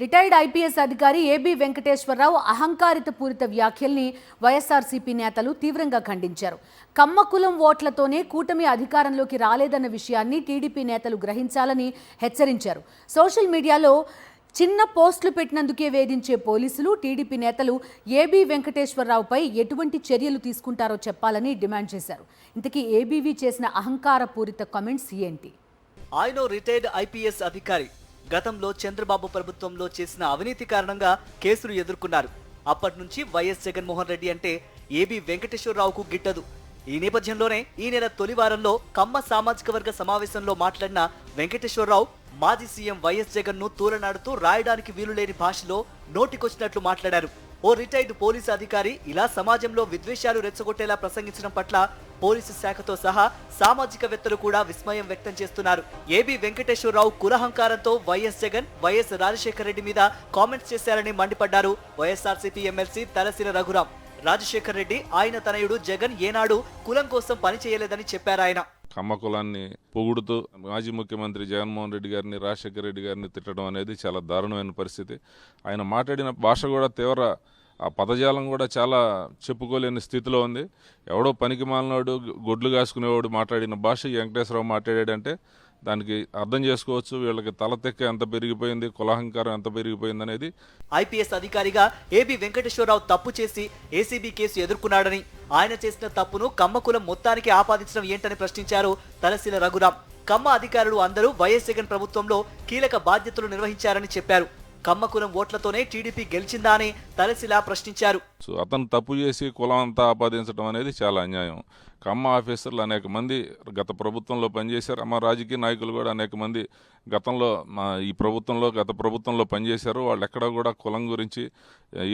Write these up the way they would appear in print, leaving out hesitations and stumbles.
Retired IPS అధికారి AB Venkateswararao అహంకారిత పూరిత వ్యాఖ్యల్ని YSRCP నేతలు తీవ్రంగా ఖండించారు. కమ్మ కులం ఓట్లతోనే కూటమి అధికారంలోకి రాలేదన్న విషయాన్ని టీడీపీ నేతలు గ్రహించాలని హెచ్చరించారు. సోషల్ మీడియాలో చిన్న పోస్టులు పెట్టినందుకే వేధించే పోలీసులు, టీడీపీ నేతలు ఏబీ వెంకటేశ్వరరావుపై ఎటువంటి చర్యలు తీసుకుంటారో చెప్పాలని డిమాండ్ చేశారు. ఇంతకీ ఏబీవీ చేసిన అహంకార పూరిత కామెంట్స్ ఏంటి? ఆయన రిటైర్డ్ ఐపీఎస్ అధికారి. గతంలో చంద్రబాబు ప్రభుత్వంలో చేసిన అవినీతి కారణంగా కేసులు ఎదుర్కొన్నారు. అప్పటి నుంచి వైఎస్ జగన్మోహన్ రెడ్డి అంటే ఏబీ వెంకటేశ్వరరావుకు గిట్టదు. ఈ నేపథ్యంలోనే ఈ నెల తొలి వారంలో కమ్మ సామాజిక వర్గ సమావేశంలో మాట్లాడిన వెంకటేశ్వరరావు మాజీ సీఎం వైఎస్ జగన్ ను తూలనాడుతూ రాయడానికి వీలులేని భాషలో నోటికొచ్చినట్లు మాట్లాడారు. ఓ రిటైర్డ్ పోలీసు అధికారి ఇలా సమాజంలో విద్వేషాలు రెచ్చగొట్టేలా ప్రసంగించడం పట్ల పోలీసు శాఖతో సహా సామాజికవేత్తలు కూడా విస్మయం వ్యక్తం చేస్తున్నారు. ఏబీ వెంకటేశ్వరరావు కులహంకారంతో వైఎస్ జగన్, వైఎస్ రాజశేఖర రెడ్డి మీద కామెంట్స్ చేశారని మండిపడ్డారు వైఎస్ఆర్సీపీ ఎమ్మెల్సీ తలసిల రఘురాం. రాజశేఖర రెడ్డి, ఆయన తనయుడు జగన్ ఏనాడు కులం కోసం పని చేయలేదని చెప్పారాయన. కమ్మ కులాన్ని పొగుడుతూ మాజీ ముఖ్యమంత్రి జగన్మోహన్ రెడ్డి గారిని, రాజశేఖర రెడ్డి గారిని తిట్టడం అనేది చాలా దారుణమైన పరిస్థితి. ఆయన మాట్లాడిన భాష కూడా తీవ్ర, ఆ పదజాలం కూడా చాలా చెప్పుకోలేని స్థితిలో ఉంది. ఎవడో పనికి మాలినోడు, గొడ్లు కాసుకునేవాడు మాట్లాడిన భాష వెంకటేశ్వరరావు మాట్లాడాడంటే దానికి అర్థం చేసుకోవచ్చు వీళ్ళకి తలతెక్క ఎంత పెరిగిపోయింది, కులహంకారం ఎంత పెరిగిపోయింది అనేది. ఐపీఎస్ అధికారిగా ఏబీ వెంకటేశ్వరరావు తప్పు చేసి ఏసీబీ కేసు ఎదుర్కొన్నాడని, ఆయన చేసిన తప్పును కమ్మ కులం మొత్తానికి ఆపాదించడం ఏంటని ప్రశ్నించారు తలసిల రఘురాం. కమ్మ అధికారులు అందరూ వైఎస్ జగన్ ప్రభుత్వంలో కీలక బాధ్యతలు నిర్వహించారని చెప్పారు. కమ్మ కులం ఓట్లతోనే టీడీపీ గెలిచిందా అని తలసిలా ప్రశ్నించారు. అతను తప్పు చేసి కులం అంతా ఆపాదించడం అనేది చాలా అన్యాయం. కమ్మ ఆఫీసర్లు అనేక మంది గత ప్రభుత్వంలో పనిచేశారు. మా రాజకీయ నాయకులు కూడా అనేక మంది గతంలో గత ప్రభుత్వంలో పనిచేశారు. వాళ్ళు ఎక్కడా కూడా కులం గురించి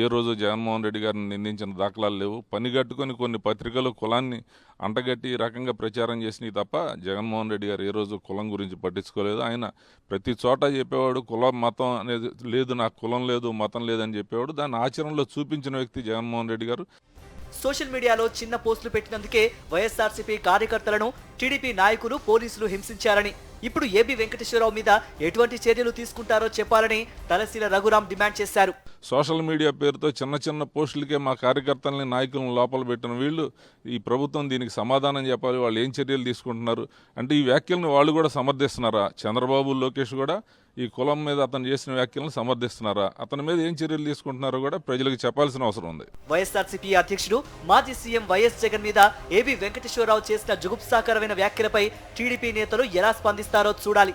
ఏ రోజు జగన్మోహన్ రెడ్డి గారిని నిందించిన దాఖలాలు లేవు. పనిగట్టుకొని కొన్ని పత్రికలు కులాన్ని అంటగట్టి ఈ రకంగా ప్రచారం చేసినవి తప్ప జగన్మోహన్ రెడ్డి గారు ఏ రోజు కులం గురించి పట్టించుకోలేదు. ఆయన ప్రతి చోట చెప్పేవాడు కులం మతం అనేది లేదు, నాకు కులం లేదు, మతం లేదని చెప్పేవాడు. దాన్ని ఆచరణలో చూపించిన వ్యక్తి జగన్మోహన్ రెడ్డి గారు. సోషల్ మీడియాలో చిన్న పోస్టులు పెట్టినందుకే వైఎస్ఆర్సీపీ కార్యకర్తలను టీడీపీ నాయకులు, పోలీసులు హింసించారని, ఇప్పుడు ఏబీ వెంకటేశ్వరరావు మీద ఎటువంటి చర్యలు తీసుకుంటారో చెప్పాలని తలసిల రఘురాం డిమాండ్ చేశారు. సోషల్ మీడియా పేరుతో చిన్న చిన్న పోస్టులకే మా కార్యకర్తలని, నాయకులను లోపల పెట్టిన వీళ్ళు ఈ ప్రభుత్వం దీనికి సమాధానం చెప్పాలి. వాళ్ళు ఏం చర్యలు తీసుకుంటున్నారు అంటే ఈ వ్యాఖ్యలను వాళ్ళు కూడా సమర్థిస్తున్నారా? చంద్రబాబు, లోకేష్ కూడా ఈ కులం మీద అతను చేసిన వ్యాఖ్యలను సమర్థిస్తున్నారా? అతని మీద ఏం చర్యలు తీసుకుంటున్నారో కూడా ప్రజలకు చెప్పాల్సిన అవసరం ఉంది. వైఎస్ఆర్సీపీ అధ్యక్షుడు మాజీ సీఎం వైఎస్ జగన్ మీద ఏబీ వెంకటేశ్వరరావు చేసిన జుగుప్సాకరమైన వ్యాఖ్యలపై టీడీపీ నేతలు ఎలా స్పందిస్తారో చూడాలి.